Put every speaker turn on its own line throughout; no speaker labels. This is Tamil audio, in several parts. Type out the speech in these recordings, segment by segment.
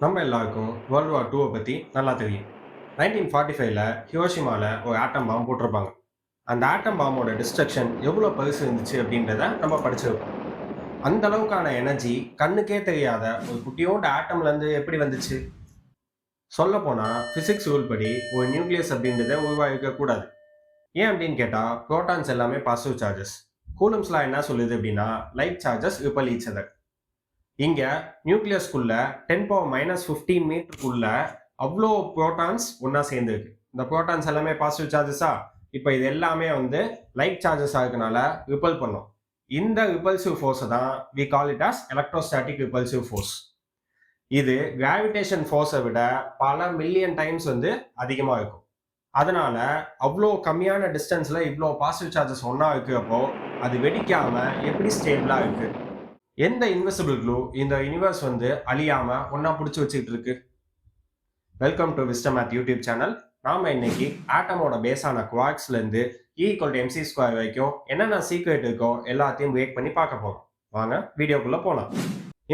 நம்ம எல்லாருக்கும் வேர்ல்டு வார் டூவை பற்றி நல்லா தெரியும். 1945ல் ஹிரோஷிமாவில் ஒரு ஆட்டம் பாம்பு போட்டிருப்பாங்க. அந்த ஆட்டம் பாம்போட டிஸ்ட்ரக்ஷன் எவ்வளோ பெருசு இருந்துச்சு அப்படின்றத நம்ம படிச்சிருப்போம். அந்த அளவுக்கான எனர்ஜி கண்ணுக்கே தெரியாத ஒரு குட்டியோண்டு ஆட்டம்லேருந்து எப்படி வந்துச்சு? சொல்லப்போனால் ஃபிசிக்ஸ் ரூல் படி ஒரு நியூக்ளியஸ் அப்படின்றத உருவாகிக்க கூடாது. ஏன் அப்படின்னு கேட்டால் புரோட்டான்ஸ் எல்லாமே பாசிட்டிவ் சார்ஜஸ். கூலம்ஸ்லாம் என்ன சொல்லுது அப்படின்னா light charges ripple each other. இங்க நியூக்ளியஸ்குள்ள 10⁻−15 மீட்டருக்குள்ள அவ்வளோ புரோட்டான்ஸ் ஒன்னா சேர்ந்துருக்கு. இந்த புரோட்டான்ஸ் எல்லாமே பாசிட்டிவ் சார்ஜஸா. இப்போ இது எல்லாமே லைட் சார்ஜஸா இருக்கனால ரிப்பல் பண்ணும். இந்த ரிப்பல்சிவ் ஃபோர்ஸை தான் we call it as electrostatic repulsive force. இது கிராவிடேஷன் ஃபோர்ஸை விட பல மில்லியன் டைம்ஸ் அதிகமாக இருக்கும். அதனால அவ்வளோ கம்மியான டிஸ்டன்ஸ்ல இவ்வளோ பாசிட்டிவ் சார்ஜஸ் ஒன்னா இருக்கிறப்போ அது வெடிக்காம எப்படி ஸ்டேபிளா இருக்கு? எந்த இன்விசிபிள் க்ளூ இந்த யூனிவர்ஸ் அழியாம ஒன்னா பிடிச்சி வச்சுக்கிட்டு இருக்கு? Welcome to wisdom math YouTube channel. நாம இன்னைக்கு ஆட்டமோட பேஸான குவார்க்ஸ்ல இருந்து E=mc² வரைக்கும் என்னென்ன சீக்ரெட் இருக்கோ எல்லாத்தையும் பிரேக் பண்ணி பார்க்க போறோம். வாங்க வீடியோக்குள்ள போலாம்.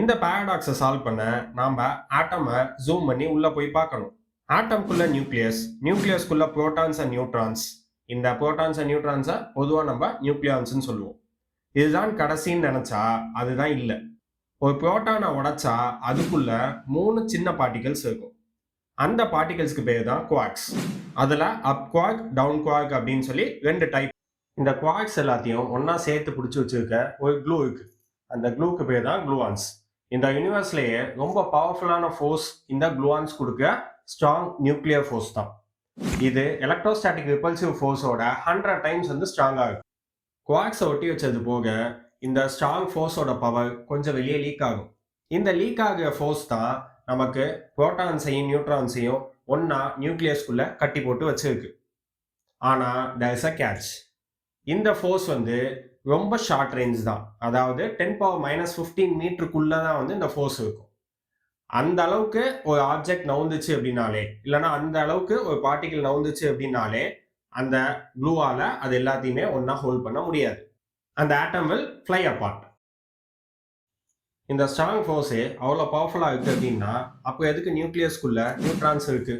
இந்த பாராடாக்ஸை சால்வ் பண்ண நாம ஆட்டமை ஜூம் பண்ணி உள்ள போய் பார்க்கணும். ஆட்டம்குள்ள நியூக்ளியஸ்குள்ள புரோட்டான்ஸ் அண்ட் நியூட்ரான்ஸ். இந்த புரோட்டான்ஸ் அண்ட் நியூட்ரான்ஸை பொதுவாக நம்ம நியூக்ளியான்ஸ்ன்னு சொல்லுவோம். இதுதான் கடைசின்னு நினைச்சா அதுதான் இல்லை. ஒரு புரோட்டானை உடைச்சா அதுக்குள்ள 3 சின்ன பார்ட்டிகல்ஸ் இருக்கும். அந்த பார்ட்டிகல்ஸ்க்கு பேர் தான் குவார்க்ஸ். அதுல அப் குவார்க், டவுன் குவார்க் அப்படின்னு சொல்லி 2 டைப். இந்த குவார்க்ஸ் எல்லாத்தையும் ஒன்னா சேர்த்து பிடிச்சி வச்சிருக்க ஒரு க்ளூ இருக்கு. அந்த க்ளூக்கு பேர் தான் குளூவான்ஸ். இந்த யூனிவர்ஸ்லயே ரொம்ப பவர்ஃபுல்லான ஃபோர்ஸ் இந்த குளூவான்ஸ் கொடுக்க ஸ்ட்ராங் நியூக்ளியர் ஃபோர்ஸ் தான். இது எலக்ட்ரோஸ்டாட்டிக் ரிப்பல்சிவ் ஃபோர்ஸோட 100 டைம்ஸ் ஸ்ட்ராங்கா இருக்கு. குவார்க்ஸை ஒட்டி வச்சது போக இந்த ஸ்ட்ராங் ஃபோர்ஸோட பவர் கொஞ்சம் வெளியே லீக் ஆகும். இந்த லீக் ஆகிற ஃபோர்ஸ் தான் நமக்கு புரோட்டான்ஸையும் நியூட்ரான்ஸையும் ஒன்னா நியூக்ளியஸ்குள்ள கட்டி போட்டு வச்சிருக்கு. ஆனா தேர் இஸ் அ கேட்ச். இந்த ஃபோர்ஸ் ரொம்ப ஷார்ட் ரேஞ்ச் தான். அதாவது 10⁻−15 மீட்டருக்குள்ள தான் இந்த ஃபோர்ஸ் இருக்கும். அந்த அளவுக்கு ஒரு ஆப்ஜெக்ட் நவுந்துச்சு அப்படின்னாலே, இல்லைன்னா அந்த அளவுக்கு ஒரு பார்ட்டிகிள் நவுந்துச்சு அப்படின்னாலே அந்த க்ளூவால அது எல்லாத்தையுமே ஒன்னா ஹோல்ட் பண்ண முடியாது. அந்த ஆட்டம் வில் ஃப்ளை அப்பார்ட். இந்த ஸ்ட்ராங் ஃபோர்ஸே அவ்வளோ பவர்ஃபுல்லாக இருக்கு அப்படின்னா அப்போ எதுக்கு நியூக்ளியஸ்குள்ள நியூட்ரான்ஸ் இருக்கு?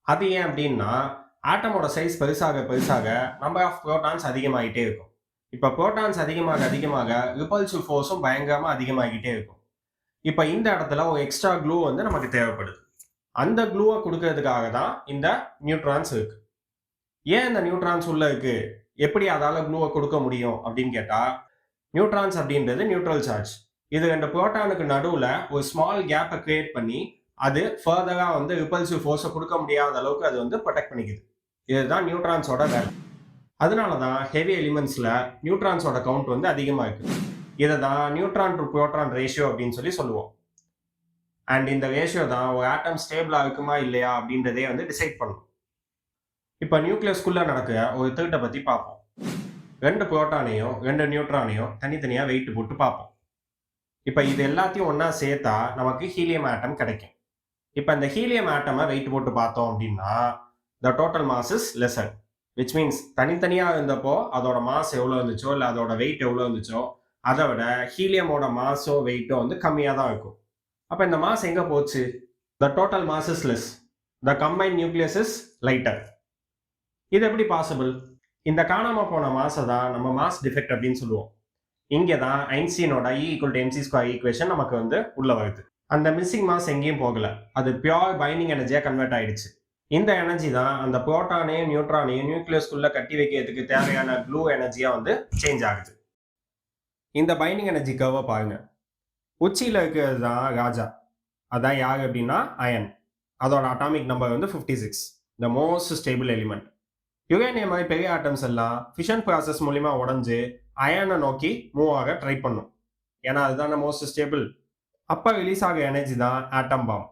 அது ஏன் அப்படின்னா ஆட்டமோட சைஸ் பெருசாக நம்பர் ஆஃப் புரோட்டான்ஸ் அதிகமாகிட்டே இருக்கும். இப்போ புரோட்டான்ஸ் அதிகமாக ரிப்பல்சிவ் ஃபோர்ஸும் பயங்கரமாக அதிகமாகிட்டே இருக்கும். இப்போ இந்த இடத்துல ஒரு எக்ஸ்ட்ரா க்ளூ நமக்கு தேவைப்படுது. அந்த க்ளூவை கொடுக்கறதுக்காக தான் இந்த நியூட்ரான்ஸ் இருக்கு. ஏன் இந்த நியூட்ரான்ஸ் உள்ள இருக்கு, எப்படி அதால க்ளூவை கொடுக்க முடியும் அப்படின்னு கேட்டா, நியூட்ரான்ஸ் அப்படின்றது நியூட்ரல் சார்ஜ். இது 2 புரோட்டானுக்கு நடுவுல ஒரு ஸ்மால் கேப்பை கிரியேட் பண்ணி அது ஃபர்தரா ரிப்பல்சிவ் ஃபோர்ஸை கொடுக்க முடியாத அளவுக்கு அது ப்ரொடெக்ட் பண்ணிக்குது. இதுதான் நியூட்ரான்ஸோட வேலை. அதனாலதான் ஹெவி எலிமெண்ட்ஸ்ல நியூட்ரான்ஸோட கவுண்ட் அதிகமா இருக்கு. இதை தான் நியூட்ரான் டு புரோட்டான் ரேஷியோ அப்படின்னு சொல்லி சொல்லுவோம். அண்ட் இந்த ரேஷியோ தான் ஒரு ஆட்டம் ஸ்டேபிளா இருக்குமா இல்லையா அப்படின்றதே டிசைட் பண்ணும். இப்போ நியூக்ளியஸ்குள்ள நடக்கிற ஒரு திருட்டை பத்தி பார்ப்போம். 2 புரோட்டானையும் 2 நியூட்ரானையும் தனித்தனியா வெயிட் போட்டு பார்ப்போம். இப்போ இது எல்லாத்தையும் ஒன்னா சேர்த்தா நமக்கு ஹீலியம் ஆட்டம் கிடைக்கும். இப்போ இந்த ஹீலியம் ஆட்டமை வெயிட் போட்டு பார்த்தோம் அப்படின்னா the total mass is lesser. Which means தனித்தனியா இருந்தப்போ அதோட மாஸ் எவ்வளோ இருந்துச்சோ இல்லை அதோட வெயிட் எவ்வளோ இருந்துச்சோ அதை விட ஹீலியமோட மாஸோ வெயிட்டோ கம்மியாக தான் இருக்கும். அப்போ இந்த மாஸ் எங்கே போச்சு? த total mass is less. The combined nucleus is lighter. இது எப்படி பாசிபிள்? இந்த காணாம போன மாஸை தான் நம்ம மாஸ் டிஃபெக்ட் அப்படின்னு சொல்லுவோம். இங்கே தான் ஐன்ஸ்டீனோட E=mc² ஈக்குவேஷன் நமக்கு உள்ள வருது. அந்த மிஸ்ஸிங் மாஸ் எங்கேயும் போகல, அது பியோர் பைண்டிங் எனர்ஜியா கன்வெர்ட் ஆயிடுச்சு. இந்த எனர்ஜி தான் அந்த புரோட்டானையும் நியூட்ரானையும் நியூக்ளியஸ்குள்ள கட்டி வைக்கிறதுக்கு தேவையான க்ளூ எனர்ஜியா சேஞ்ச் ஆகுது. இந்த பைண்டிங் எனர்ஜி கர்வை பாருங்க. உச்சியில் இருக்கிறது தான் ராஜா. அதான் யார் அப்படின்னா அயன். அதோட atomic number 56, the most stable element. Uranium மாதிரி பெரிய ஆட்டம்ஸ் எல்லாம் ஃபிஷன் ப்ராசஸ் மூலியமா உடஞ்சு அயனை நோக்கி மூவ் ஆக ட்ரை பண்ணும். ஏன்னா அதுதான் மோஸ்ட் ஸ்டேபிள். அப்போ ரிலீஸ் ஆக எனர்ஜி தான் ஆட்டம் பாம்.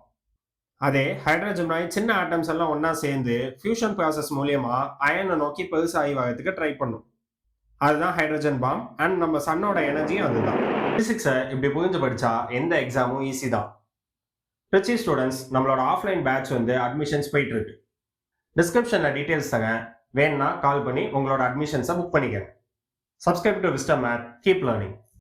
அதே ஹைட்ரஜன் மாதிரி சின்ன ஆட்டம்ஸ் எல்லாம் ஒன்னா சேர்ந்து ஃபியூஷன் ப்ராசஸ் மூலியமா அயனை நோக்கி பெருசாகி வரதுக்கு ட்ரை பண்ணும். அதுதான் ஹைட்ரஜன் பாம். அண்ட் நம்ம சன்னோட எனர்ஜியும் அதுதான். பிசிக்ஸை இப்படி புரிஞ்சு படிச்சா எந்த எக்ஸாமும் ஈஸி தான். ரிச்சி ஸ்டூடெண்ட்ஸ் நம்மளோட ஆஃப்லைன் பேட்ச் அட்மிஷன்ஸ் போயிட்டு இருக்கு. டிஸ்கிரிப்ஷன்ல டீடைல்ஸ் தங்க. வேணும்னா கால் பண்ணி உங்களோட அட்மிஷன்ஸை புக் பண்ணிக்கங்க. Subscribe to wisdom math. Keep learning.